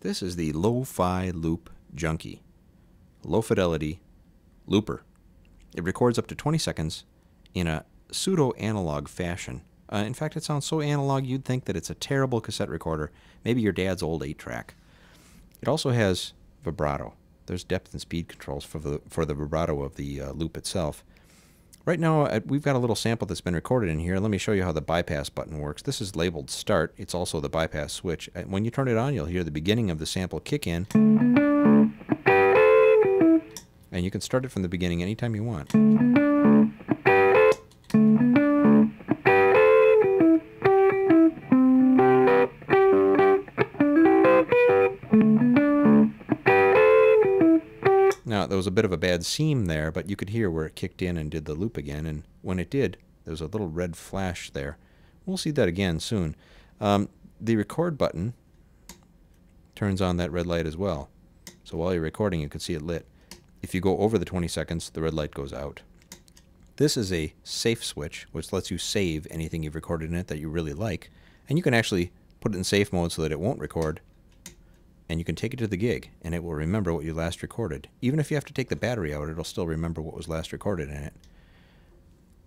This is the Lo-Fi Loop Junky. Low fidelity looper. It records up to 20 seconds in a pseudo-analog fashion. In fact, it sounds so analog you'd think that it's a terrible cassette recorder, maybe your dad's old 8-track. It also has vibrato. There's depth and speed controls for the vibrato of the loop itself. Right now, we've got a little sample that's been recorded in here. Let me show you how the bypass button works. This is labeled start. It's also the bypass switch. When you turn it on, you'll hear the beginning of the sample kick in. And you can start it from the beginning anytime you want. Now, there was a bit of a bad seam there, but you could hear where it kicked in and did the loop again, and when it did, there was a little red flash there. We'll see that again soon. The record button turns on that red light as well. So while you're recording, you can see it lit. If you go over the 20 seconds, the red light goes out. This is a safe switch, which lets you save anything you've recorded in it that you really like, and you can actually put it in safe mode so that it won't record. And you can take it to the gig, and it will remember what you last recorded. Even if you have to take the battery out, it'll still remember what was last recorded in it.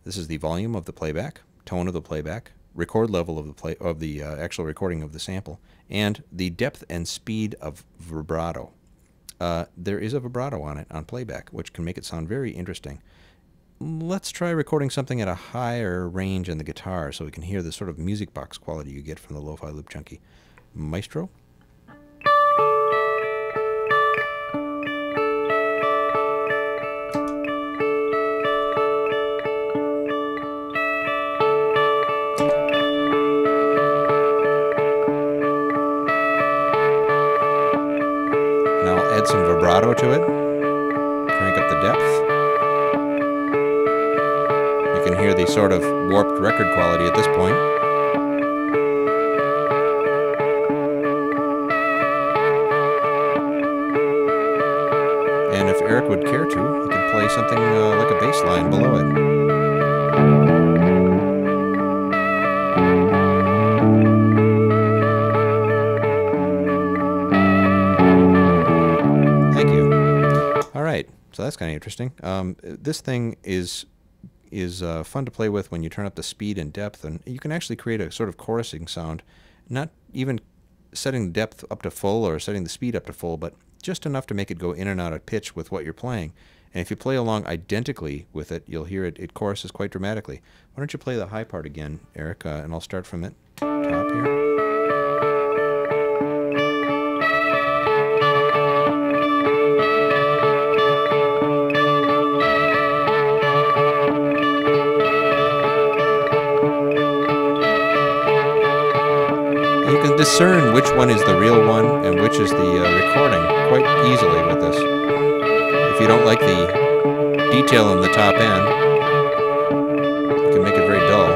This is the volume of the playback, tone of the playback, record level of the actual recording of the sample, and the depth and speed of vibrato. There is a vibrato on it on playback, which can make it sound very interesting. Let's try recording something at a higher range in the guitar so we can hear the sort of music box quality you get from the Lo-Fi Loop Junky. Maestro. Add some vibrato to it, crank up the depth. You can hear the sort of warped record quality at this point. And if Eric would care to, he could play something like a bass line below it. So that's kind of interesting. This thing is fun to play with when you turn up the speed and depth, and you can actually create a sort of chorusing sound, not even setting the depth up to full or setting the speed up to full, but just enough to make it go in and out of pitch with what you're playing. And if you play along identically with it, you'll hear it choruses quite dramatically. Why don't you play the high part again, Eric, and I'll start from it top here. You can discern which one is the real one and which is the recording quite easily with this. If you don't like the detail in the top end, you can make it very dull,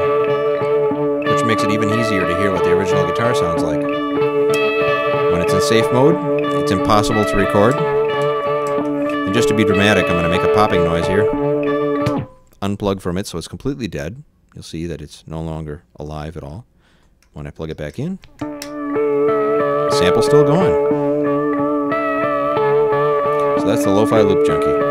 which makes it even easier to hear what the original guitar sounds like. When it's in safe mode, it's impossible to record. And just to be dramatic, I'm going to make a popping noise here. Unplug from it so it's completely dead. You'll see that it's no longer alive at all. When I plug it back in, the sample's still going. So that's the Lo-Fi Loop Junky.